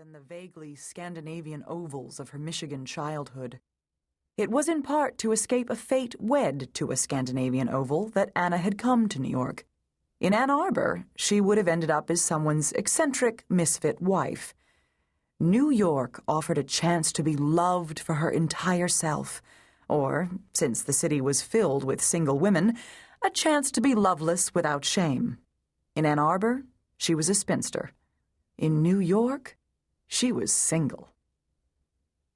than the vaguely Scandinavian ovals of her Michigan childhood. It was in part to escape a fate wed to a Scandinavian oval that Anna had come to New York. In Ann Arbor, she would have ended up as someone's eccentric, misfit wife. New York offered a chance to be loved for her entire self, or, since the city was filled with single women, a chance to be loveless without shame. In Ann Arbor, she was a spinster. In New York, she was single.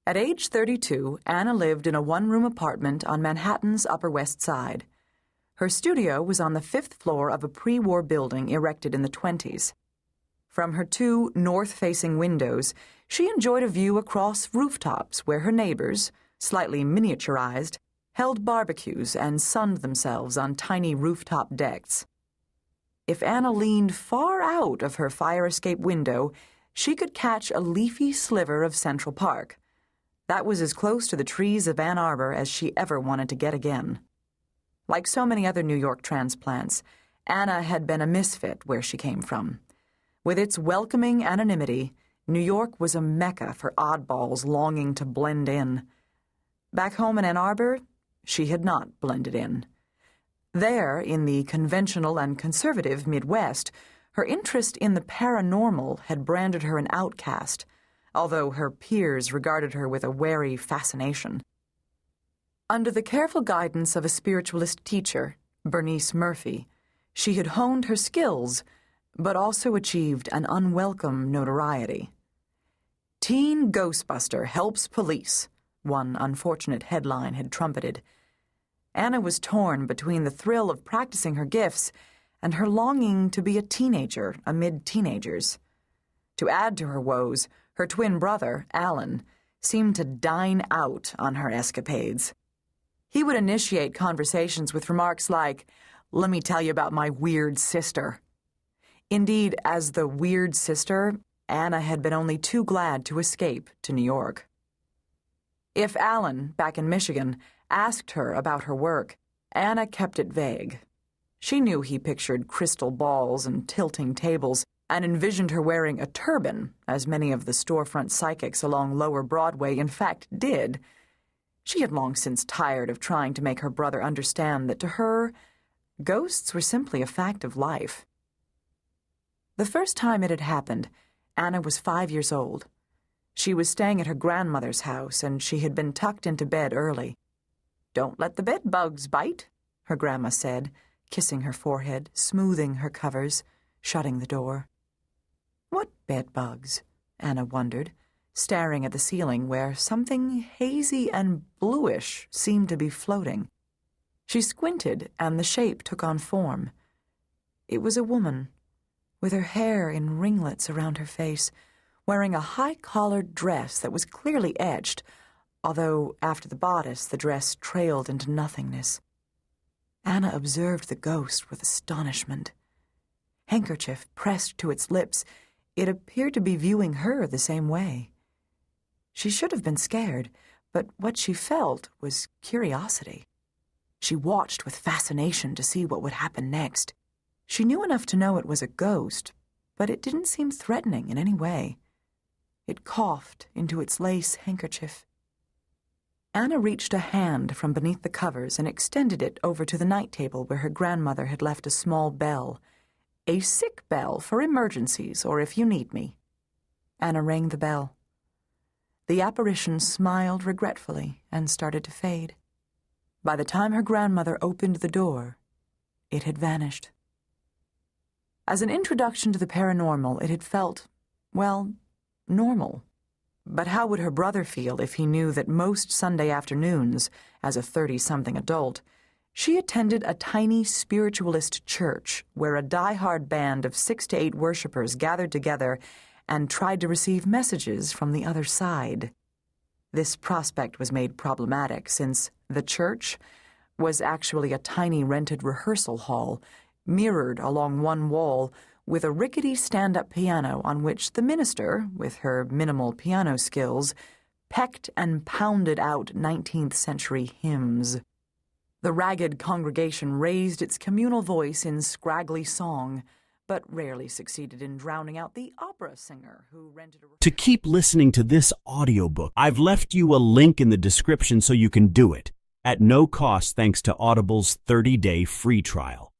At age 32, Anna lived in a one-room apartment on Manhattan's Upper West Side. Her studio was on the 5th floor of a pre-war building erected in the 1920s. From her 2 north-facing windows, she enjoyed a view across rooftops where her neighbors, slightly miniaturized, held barbecues and sunned themselves on tiny rooftop decks. If Anna leaned far out of her fire escape window, she could catch a leafy sliver of Central Park. That was as close to the trees of Ann Arbor as she ever wanted to get again. Like so many other New York transplants, Anna had been a misfit where she came from. With its welcoming anonymity, New York was a mecca for oddballs longing to blend in. Back home in Ann Arbor, she had not blended in. There, in the conventional and conservative Midwest, her interest in the paranormal had branded her an outcast, although her peers regarded her with a wary fascination. Under the careful guidance of a spiritualist teacher, Bernice Murphy, she had honed her skills, but also achieved an unwelcome notoriety. "Teen Ghostbuster helps police," one unfortunate headline had trumpeted. Anna was torn between the thrill of practicing her gifts and her longing to be a teenager amid teenagers. To add to her woes, her twin brother, Alan, seemed to dine out on her escapades. He would initiate conversations with remarks like, "Let me tell you about my weird sister." Indeed, as the weird sister, Anna had been only too glad to escape to New York. If Alan, back in Michigan, asked her about her work, Anna kept it vague. She knew he pictured crystal balls and tilting tables and envisioned her wearing a turban, as many of the storefront psychics along Lower Broadway in fact did. She had long since tired of trying to make her brother understand that to her, ghosts were simply a fact of life. The first time it had happened, Anna was 5 years old. She was staying at her grandmother's house, and she had been tucked into bed early. "Don't let the bed bugs bite," her grandma said, kissing her forehead, smoothing her covers, shutting the door. What bed bugs? Anna wondered, staring at the ceiling where something hazy and bluish seemed to be floating. She squinted, and the shape took on form. It was a woman, with her hair in ringlets around her face, wearing a high-collared dress that was clearly etched, although after the bodice the dress trailed into nothingness. Anna observed the ghost with astonishment. Handkerchief pressed to its lips, it appeared to be viewing her the same way. She should have been scared, but what she felt was curiosity. She watched with fascination to see what would happen next. She knew enough to know it was a ghost, but it didn't seem threatening in any way. It coughed into its lace handkerchief. Anna reached a hand from beneath the covers and extended it over to the night table where her grandmother had left a small bell. "A sick bell for emergencies, or if you need me." Anna rang the bell. The apparition smiled regretfully and started to fade. By the time her grandmother opened the door, it had vanished. As an introduction to the paranormal, it had felt, well, normal. But how would her brother feel if he knew that most Sunday afternoons, as a 30-something adult, she attended a tiny spiritualist church where a die-hard band of 6 to 8 worshippers gathered together and tried to receive messages from the other side? This prospect was made problematic since the church was actually a tiny rented rehearsal hall, mirrored along one wall with a rickety stand-up piano on which the minister, with her minimal piano skills, pecked and pounded out 19th century hymns. The ragged congregation raised its communal voice in scraggly song, but rarely succeeded in drowning out the opera singer who rented a... To keep listening to this audiobook, I've left you a link in the description so you can do it, at no cost thanks to Audible's 30-day free trial.